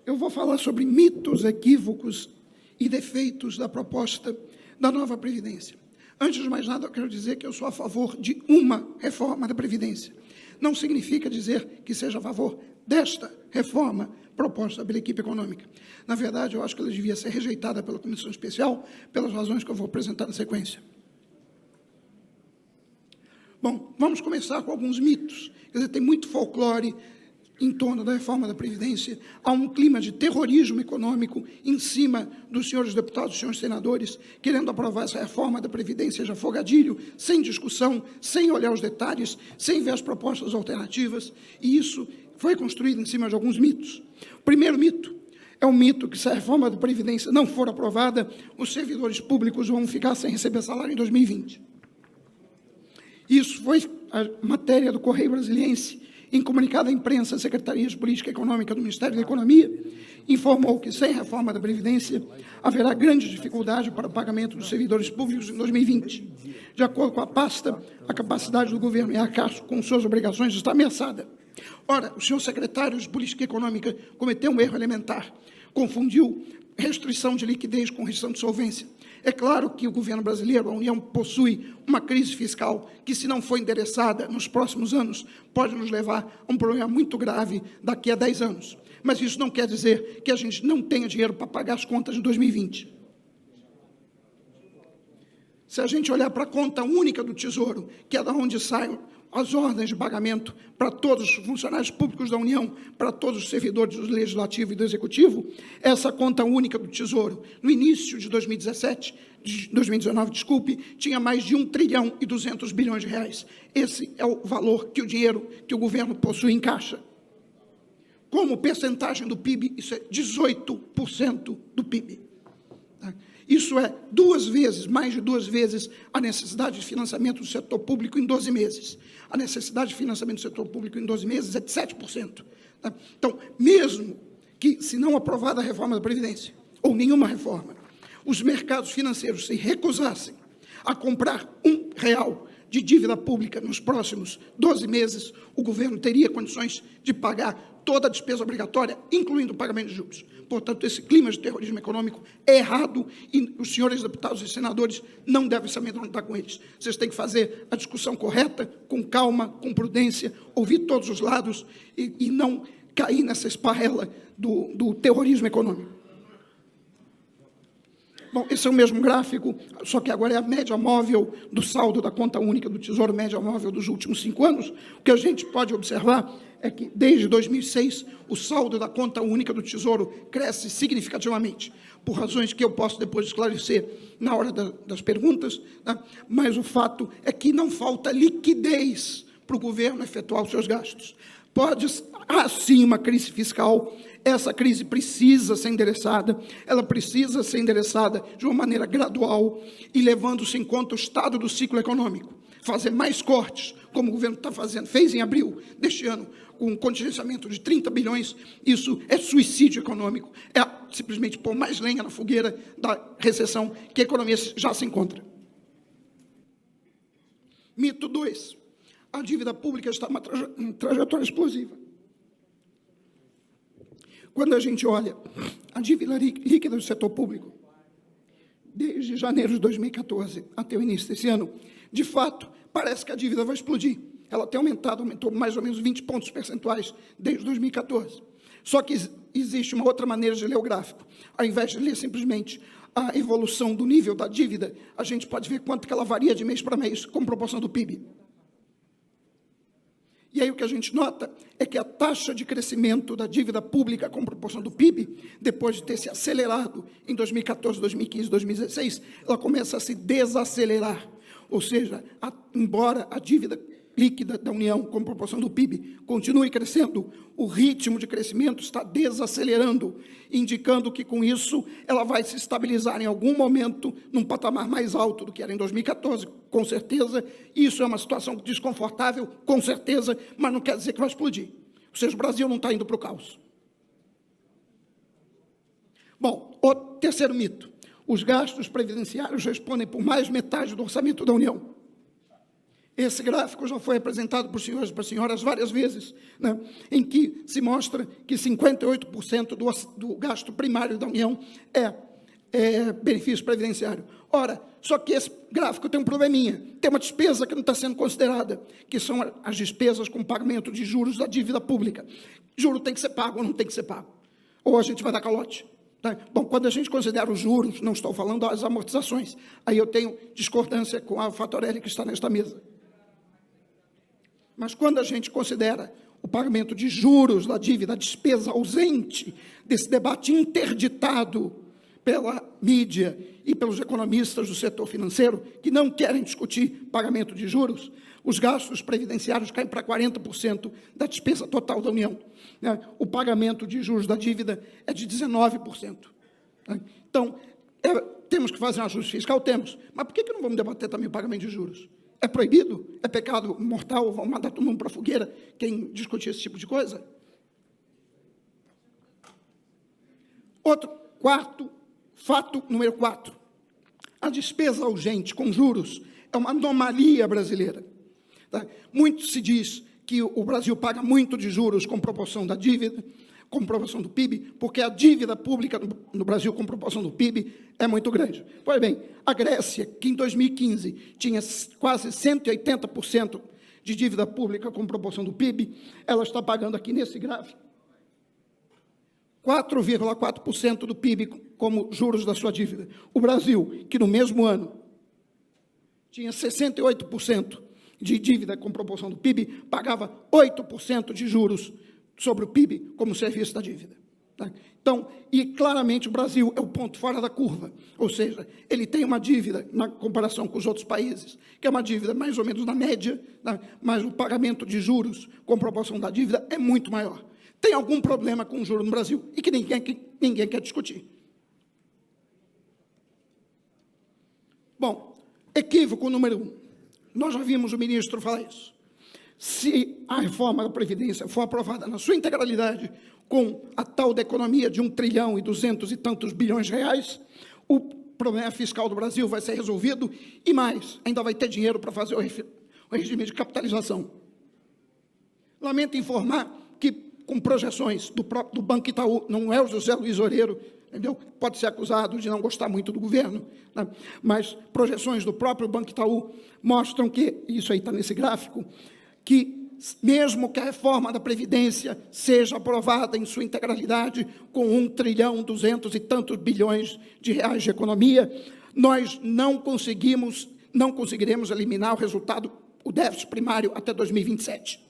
eu vou falar sobre mitos, equívocos e defeitos da proposta da nova Previdência. Antes de mais nada, eu quero dizer que eu sou a favor de uma reforma da Previdência. Não significa dizer que seja a favor desta reforma proposta pela equipe econômica. Na verdade, eu acho que ela devia ser rejeitada pela Comissão Especial, pelas razões que eu vou apresentar na sequência. Bom, vamos começar com alguns mitos. Quer dizer, tem muito folclore em torno da reforma da Previdência. Há um clima de terrorismo econômico em cima dos senhores deputados, dos senhores senadores, querendo aprovar essa reforma da Previdência de afogadilho, sem discussão, sem olhar os detalhes, sem ver as propostas alternativas, e isso foi construído em cima de alguns mitos. O primeiro mito é o mito que, se a reforma da Previdência não for aprovada, os servidores públicos vão ficar sem receber salário em 2020. Isso foi a matéria do Correio Brasiliense. Em comunicado à imprensa, a Secretaria de Política Econômica do Ministério da Economia informou que, sem reforma da Previdência, haverá grande dificuldade para o pagamento dos servidores públicos em 2020. De acordo com a pasta, a capacidade do governo em arcar com suas obrigações está ameaçada. Ora, o senhor secretário de Política Econômica cometeu um erro elementar, confundiu restrição de liquidez com restrição de solvência. É claro que o governo brasileiro, a União, possui uma crise fiscal que, se não for endereçada nos próximos anos, pode nos levar a um problema muito grave daqui a 10 anos. Mas isso não quer dizer que a gente não tenha dinheiro para pagar as contas de 2020. Se a gente olhar para a conta única do Tesouro, que é da onde saem as ordens de pagamento para todos os funcionários públicos da União, para todos os servidores do Legislativo e do Executivo, essa conta única do Tesouro, no início de 2019, tinha mais de 1,2 trilhão de reais. Esse é o valor que o dinheiro que o governo possui em caixa. Como percentagem do PIB, isso é 18% do PIB. Isso é mais de duas vezes, a necessidade de financiamento do setor público em 12 meses. A necessidade de financiamento do setor público em 12 meses é de 7%. Então, mesmo que, se não aprovada a reforma da Previdência, ou nenhuma reforma, os mercados financeiros se recusassem a comprar R$1 de dívida pública nos próximos 12 meses, o governo teria condições de pagar toda a despesa obrigatória, incluindo o pagamento de juros. Portanto, esse clima de terrorismo econômico é errado e os senhores deputados e senadores não devem se amedrontar com eles. Vocês têm que fazer a discussão correta, com calma, com prudência, ouvir todos os lados e não cair nessa esparrela do terrorismo econômico. Bom, esse é o mesmo gráfico, só que agora é a média móvel do saldo da conta única do Tesouro, média móvel dos últimos 5 anos. O que a gente pode observar é que, desde 2006, o saldo da conta única do Tesouro cresce significativamente, por razões que eu posso depois esclarecer na hora das perguntas, né? Mas o fato é que não falta liquidez para o governo efetuar os seus gastos. Há sim uma crise fiscal. Essa crise precisa ser endereçada, ela precisa ser endereçada de uma maneira gradual e levando-se em conta o estado do ciclo econômico. Fazer mais cortes, como o governo fez em abril deste ano, com um contingenciamento de 30 bilhões, isso é suicídio econômico, é simplesmente pôr mais lenha na fogueira da recessão que a economia já se encontra. Mito 2. A dívida pública está em trajetória explosiva. Quando a gente olha a dívida líquida do setor público, desde janeiro de 2014 até o início desse ano, de fato, parece que a dívida vai explodir. Ela tem aumentou mais ou menos 20 pontos percentuais desde 2014. Só que existe uma outra maneira de ler o gráfico. Ao invés de ler simplesmente a evolução do nível da dívida, a gente pode ver quanto que ela varia de mês para mês, como proporção do PIB. E aí o que a gente nota é que a taxa de crescimento da dívida pública com proporção do PIB, depois de ter se acelerado em 2014, 2015, 2016, ela começa a se desacelerar. Ou seja, embora a dívida líquida da União, como proporção do PIB, continue crescendo, o ritmo de crescimento está desacelerando, indicando que, com isso, ela vai se estabilizar em algum momento num patamar mais alto do que era em 2014, com certeza. Isso é uma situação desconfortável, com certeza, mas não quer dizer que vai explodir. Ou seja, o Brasil não está indo para o caos. Bom, o terceiro mito. Os gastos previdenciários respondem por mais metade do orçamento da União. Esse gráfico já foi apresentado por senhores e por senhoras várias vezes, né, em que se mostra que 58% do gasto primário da União é benefício previdenciário. Ora, só que esse gráfico tem um probleminha, tem uma despesa que não está sendo considerada, que são as despesas com pagamento de juros da dívida pública. Juro tem que ser pago ou não tem que ser pago? Ou a gente vai dar calote? Tá? Bom, quando a gente considera os juros, não estou falando das amortizações, aí eu tenho discordância com a Fatorelli que está nesta mesa. Mas quando a gente considera o pagamento de juros da dívida, a despesa ausente desse debate interditado pela mídia e pelos economistas do setor financeiro, que não querem discutir pagamento de juros, os gastos previdenciários caem para 40% da despesa total da União. O pagamento de juros da dívida é de 19%. Então, temos que fazer um ajuste fiscal? Temos. Mas por que não vamos debater também o pagamento de juros? É proibido? É pecado mortal? Vão mandar todo mundo para a fogueira quem discutir esse tipo de coisa? Fato número 4. A despesa urgente com juros é uma anomalia brasileira. Tá? Muito se diz que o Brasil paga muito de juros com proporção da dívida, com proporção do PIB, porque a dívida pública no Brasil com proporção do PIB é muito grande. Pois bem, a Grécia, que em 2015 tinha quase 180% de dívida pública com proporção do PIB, ela está pagando aqui nesse gráfico 4,4% do PIB como juros da sua dívida. O Brasil, que no mesmo ano tinha 68% de dívida com proporção do PIB, pagava 8% de juros sobre o PIB como serviço da dívida. Tá? Então, e claramente o Brasil é o ponto fora da curva, ou seja, ele tem uma dívida, na comparação com os outros países, que é uma dívida mais ou menos na média, tá? Mas o pagamento de juros com proporção da dívida é muito maior. Tem algum problema com o juro no Brasil e que ninguém quer discutir. Bom, equívoco número 1. Nós já vimos o ministro falar isso. Se a reforma da Previdência for aprovada na sua integralidade, com a tal da economia de 1 trilhão e 200 e tantos bilhões de reais, o problema fiscal do Brasil vai ser resolvido e mais, ainda vai ter dinheiro para fazer o regime de capitalização. Lamento informar que, com projeções do Banco Itaú, não é o José Luiz Oreiro, entendeu? Pode ser acusado de não gostar muito do governo, né? Mas projeções do próprio Banco Itaú mostram que, isso aí está nesse gráfico, que mesmo que a reforma da Previdência seja aprovada em sua integralidade, com 1 trilhão, 200 e tantos bilhões de reais de economia, nós não conseguiremos eliminar o resultado, o déficit primário até 2027.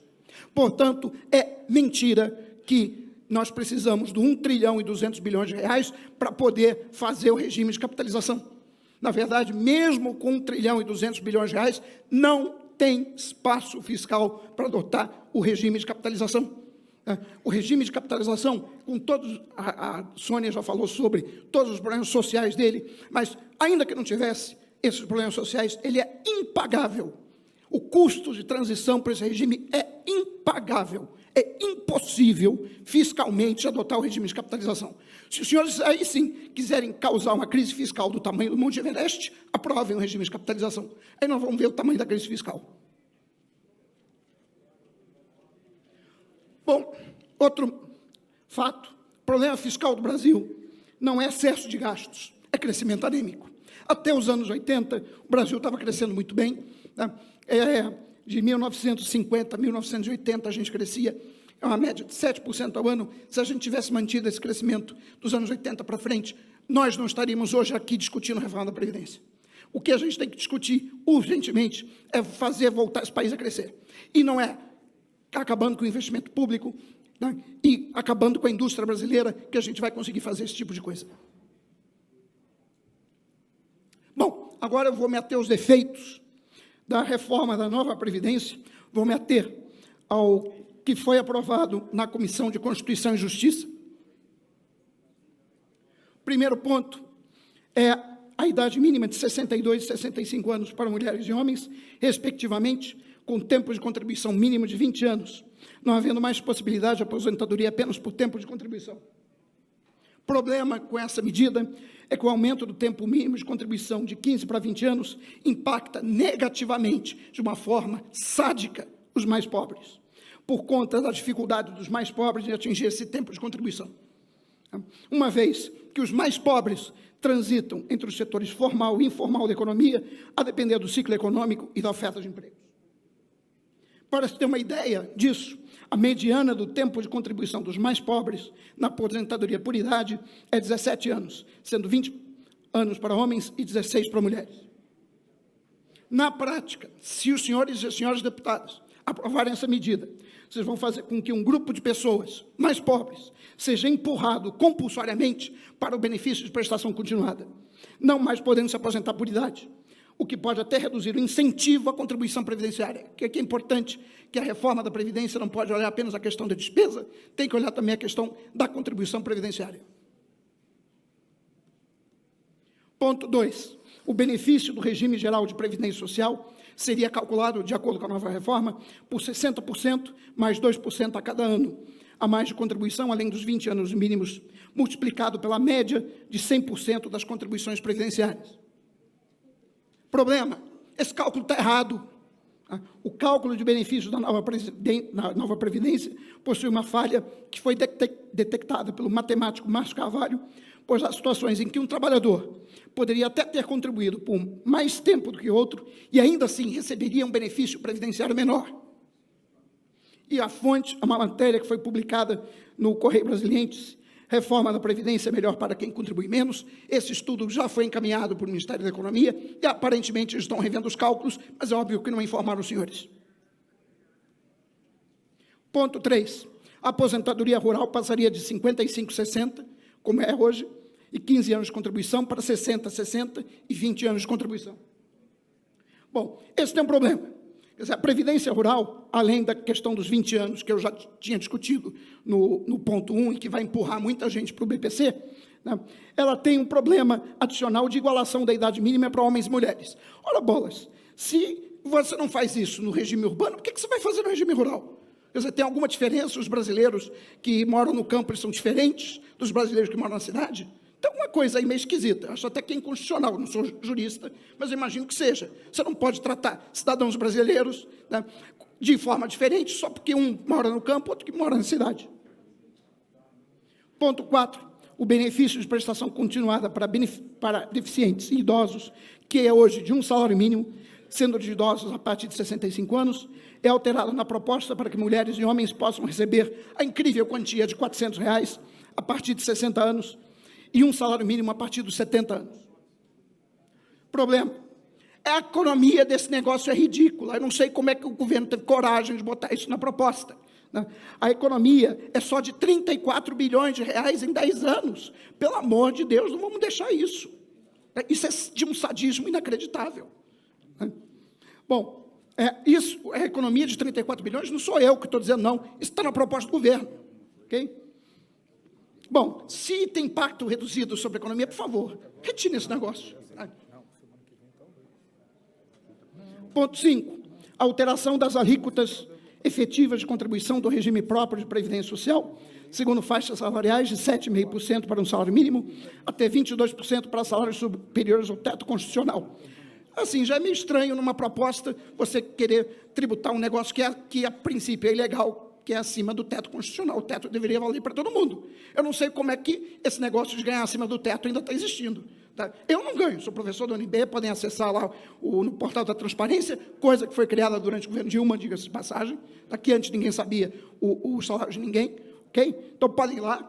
Portanto, é mentira que nós precisamos de 1 trilhão e 200 bilhões de reais para poder fazer o regime de capitalização. Na verdade, mesmo com 1 trilhão e 200 bilhões de reais, não tem espaço fiscal para adotar o regime de capitalização. O regime de capitalização, com todos, a Sônia já falou sobre todos os problemas sociais dele, mas ainda que não tivesse esses problemas sociais, ele é impagável. O custo de transição para esse regime é impagável. É impossível fiscalmente adotar o regime de capitalização. Se os senhores aí sim quiserem causar uma crise fiscal do tamanho do Monte Everest, aprovem o regime de capitalização. Aí nós vamos ver o tamanho da crise fiscal. Bom, outro fato, o problema fiscal do Brasil não é excesso de gastos, é crescimento anêmico. Até os anos 80, o Brasil estava crescendo muito bem, né? De 1950 a 1980 a gente crescia, é uma média de 7% ao ano. Se a gente tivesse mantido esse crescimento dos anos 80 para frente, nós não estaríamos hoje aqui discutindo a reforma da Previdência. O que a gente tem que discutir urgentemente é fazer voltar esse país a crescer. E não é acabando com o investimento público, né, e acabando com a indústria brasileira que a gente vai conseguir fazer esse tipo de coisa. Bom, agora eu vou me ater aos defeitos da reforma da nova Previdência, vou me ater ao que foi aprovado na Comissão de Constituição e Justiça. O primeiro ponto é a idade mínima de 62 e 65 anos para mulheres e homens, respectivamente, com tempo de contribuição mínimo de 20 anos, não havendo mais possibilidade de aposentadoria apenas por tempo de contribuição. Problema com essa medida é que o aumento do tempo mínimo de contribuição de 15 para 20 anos impacta negativamente, de uma forma sádica, os mais pobres, por conta da dificuldade dos mais pobres de atingir esse tempo de contribuição. Uma vez que os mais pobres transitam entre os setores formal e informal da economia, a depender do ciclo econômico e da oferta de empregos. Para se ter uma ideia disso, a mediana do tempo de contribuição dos mais pobres na aposentadoria por idade é 17 anos, sendo 20 anos para homens e 16 para mulheres. Na prática, se os senhores e as senhoras deputadas aprovarem essa medida, vocês vão fazer com que um grupo de pessoas mais pobres seja empurrado compulsoriamente para o benefício de prestação continuada, não mais podendo se aposentar por idade, o que pode até reduzir o incentivo à contribuição previdenciária, que é importante que a reforma da Previdência não pode olhar apenas a questão da despesa, tem que olhar também a questão da contribuição previdenciária. Ponto 2. O benefício do regime geral de previdência social seria calculado, de acordo com a nova reforma, por 60% mais 2% a cada ano, a mais de contribuição, além dos 20 anos mínimos, multiplicado pela média de 100% das contribuições previdenciárias. Problema, esse cálculo está errado. O cálculo de benefícios da nova Previdência possui uma falha que foi detectada pelo matemático Márcio Carvalho, pois há situações em que um trabalhador poderia até ter contribuído por mais tempo do que outro e ainda assim receberia um benefício previdenciário menor. E a fonte é uma matéria que foi publicada no Correio Brasiliense, Reforma da Previdência melhor para quem contribui menos. Esse estudo já foi encaminhado para o Ministério da Economia e, aparentemente, eles estão revendo os cálculos, mas é óbvio que não informaram os senhores. Ponto 3. A aposentadoria rural passaria de 55 a 60, como é hoje, e 15 anos de contribuição, para 60 a 60 e 20 anos de contribuição. Bom, esse tem um problema. Quer dizer, a Previdência Rural, além da questão dos 20 anos, que eu já tinha discutido no ponto 1, e que vai empurrar muita gente para o BPC, né, ela tem um problema adicional de igualação da idade mínima para homens e mulheres. Ora, bolas, se você não faz isso no regime urbano, por que você vai fazer no regime rural? Quer dizer, tem alguma diferença? Os brasileiros que moram no campo eles são diferentes dos brasileiros que moram na cidade? Tem uma coisa aí meio esquisita, acho até que é inconstitucional, não sou jurista, mas eu imagino que seja. Você não pode tratar cidadãos brasileiros, né, de forma diferente, só porque um mora no campo, outro que mora na cidade. Ponto 4. O benefício de prestação continuada para deficientes e idosos, que é hoje de um salário mínimo, sendo de idosos a partir de 65 anos, é alterado na proposta para que mulheres e homens possam receber a incrível quantia de R$ 400 a partir de 60 anos, e um salário mínimo a partir dos 70 anos. Problema. A economia desse negócio é ridícula. Eu não sei como é que o governo teve coragem de botar isso na proposta. A economia é só de 34 bilhões de reais em 10 anos. Pelo amor de Deus, não vamos deixar isso. Isso é de um sadismo inacreditável. Bom, isso, a economia de 34 bilhões, não sou eu que estou dizendo, não. Isso está na proposta do governo. Ok? Bom, se tem impacto reduzido sobre a economia, por favor, retire esse negócio. Ponto 5. A alteração das alíquotas efetivas de contribuição do regime próprio de previdência social, segundo faixas salariais de 7,5% para um salário mínimo, até 22% para salários superiores ao teto constitucional. Assim, já é meio estranho numa proposta você querer tributar um negócio que a princípio é ilegal, que é acima do teto constitucional. O teto deveria valer para todo mundo. Eu não sei como é que esse negócio de ganhar acima do teto ainda está existindo. Tá? Eu não ganho, sou professor da UNB, podem acessar lá no portal da transparência, coisa que foi criada durante o governo Dilma, diga-se de passagem, que antes ninguém sabia o salário de ninguém, ok? Então podem ir lá,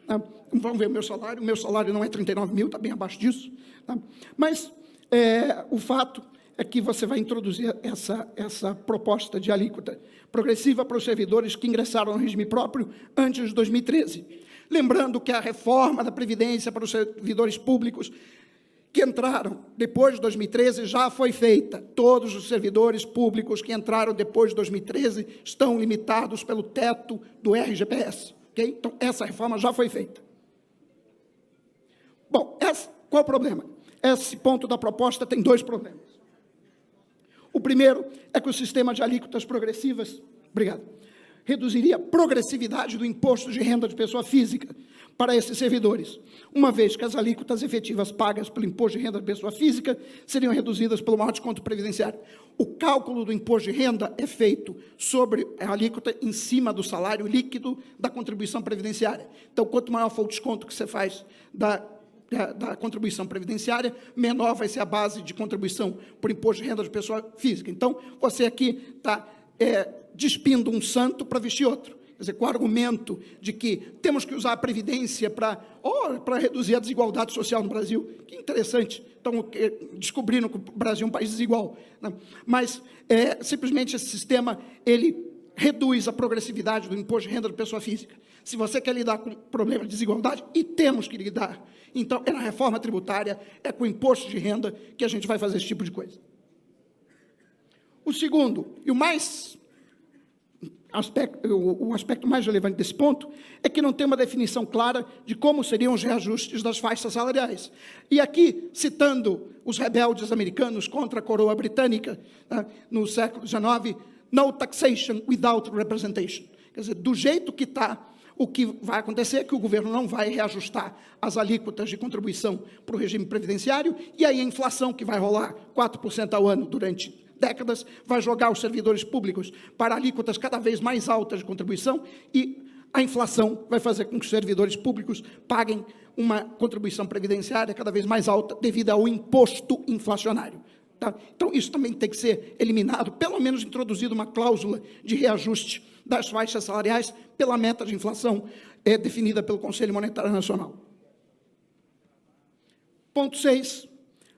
tá? Vão ver o meu salário não é 39 mil, está bem abaixo disso, tá? Mas o fato é que você vai introduzir essa proposta de alíquota progressiva para os servidores que ingressaram no regime próprio antes de 2013. Lembrando que a reforma da Previdência para os servidores públicos que entraram depois de 2013 já foi feita. Todos os servidores públicos que entraram depois de 2013 estão limitados pelo teto do RGPS. Okay? Então, essa reforma já foi feita. Bom, qual o problema? Esse ponto da proposta tem dois problemas. O primeiro é que o sistema de alíquotas progressivas, reduziria a progressividade do imposto de renda de pessoa física para esses servidores, uma vez que as alíquotas efetivas pagas pelo imposto de renda de pessoa física seriam reduzidas pelo maior desconto previdenciário. O cálculo do imposto de renda é feito sobre a alíquota em cima do salário líquido da contribuição previdenciária. Então, quanto maior for o desconto que você faz da contribuição previdenciária, menor vai ser a base de contribuição por imposto de renda de pessoa física. Então, você aqui está despindo um santo para vestir outro. Quer dizer, com o argumento de que temos que usar a Previdência para reduzir a desigualdade social no Brasil. Que interessante. Então, descobriram que o Brasil é um país desigual, né? Mas, simplesmente, esse sistema, ele reduz a progressividade do imposto de renda de pessoa física. Se você quer lidar com o problema de desigualdade, e temos que lidar, então, é na reforma tributária, é com o imposto de renda que a gente vai fazer esse tipo de coisa. O segundo, e o aspecto mais relevante desse ponto é que não tem uma definição clara de como seriam os reajustes das faixas salariais. E aqui, citando os rebeldes americanos contra a coroa britânica, né, no século XIX, no taxation without representation. Quer dizer, do jeito que está, o que vai acontecer é que o governo não vai reajustar as alíquotas de contribuição para o regime previdenciário, e aí a inflação que vai rolar 4% ao ano durante décadas, vai jogar os servidores públicos para alíquotas cada vez mais altas de contribuição, e a inflação vai fazer com que os servidores públicos paguem uma contribuição previdenciária cada vez mais alta devido ao imposto inflacionário. Tá? Então, isso também tem que ser eliminado, pelo menos introduzido uma cláusula de reajuste das faixas salariais pela meta de inflação definida pelo Conselho Monetário Nacional. Ponto 6.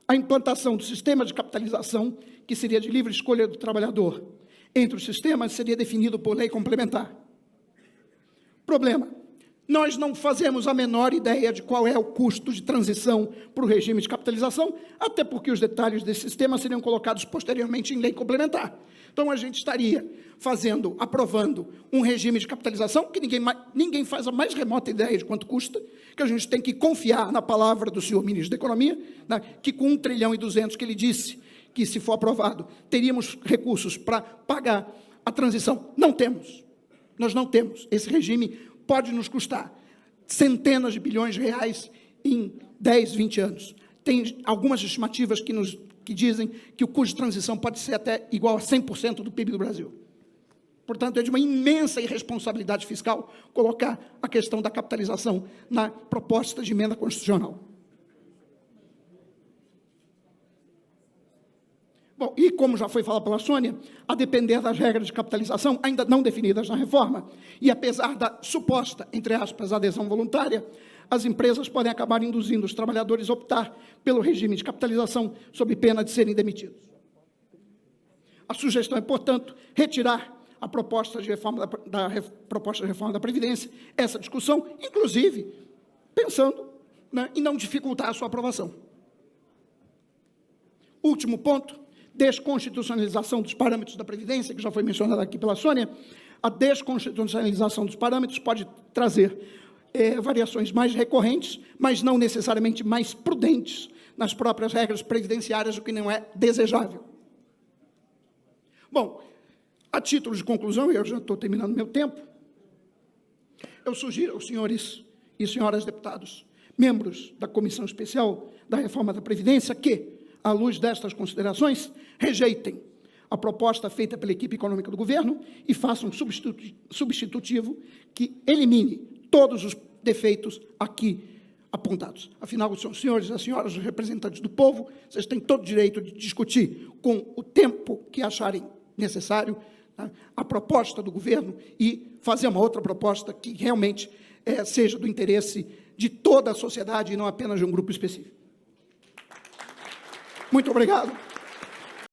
A implantação do sistema de capitalização, que seria de livre escolha do trabalhador, entre os sistemas, seria definido por lei complementar. Problema: nós não fazemos a menor ideia de qual é o custo de transição para o regime de capitalização, até porque os detalhes desse sistema seriam colocados posteriormente em lei complementar. Então, a gente estaria aprovando um regime de capitalização que ninguém faz a mais remota ideia de quanto custa, que a gente tem que confiar na palavra do senhor ministro da Economia, né, que com 1,2 trilhão que ele disse que, se for aprovado, teríamos recursos para pagar a transição. Não temos. Nós não temos. Esse regime pode nos custar centenas de bilhões de reais em 10, 20 anos. Tem algumas estimativas que dizem que o custo de transição pode ser até igual a 100% do PIB do Brasil. Portanto, é de uma imensa irresponsabilidade fiscal colocar a questão da capitalização na proposta de emenda constitucional. Bom, e como já foi falado pela Sônia, a depender das regras de capitalização ainda não definidas na reforma, e apesar da suposta, entre aspas, adesão voluntária, as empresas podem acabar induzindo os trabalhadores a optar pelo regime de capitalização sob pena de serem demitidos. A sugestão é, portanto, retirar a proposta de reforma da Previdência, essa discussão, inclusive pensando, né, em não dificultar a sua aprovação. Último ponto: desconstitucionalização dos parâmetros da Previdência, que já foi mencionado aqui pela Sônia. A desconstitucionalização dos parâmetros pode trazer variações mais recorrentes, mas não necessariamente mais prudentes nas próprias regras previdenciárias, o que não é desejável. Bom, a título de conclusão, eu já estou terminando meu tempo, eu sugiro aos senhores e senhoras deputados, membros da Comissão Especial da Reforma da Previdência, que, à luz destas considerações, rejeitem a proposta feita pela equipe econômica do governo e façam um substitutivo que elimine todos os defeitos aqui apontados. Afinal, são os senhores e as senhoras, os representantes do povo, vocês têm todo o direito de discutir com o tempo que acharem necessário, né, a proposta do governo e fazer uma outra proposta que realmente seja do interesse de toda a sociedade e não apenas de um grupo específico. Muito obrigado.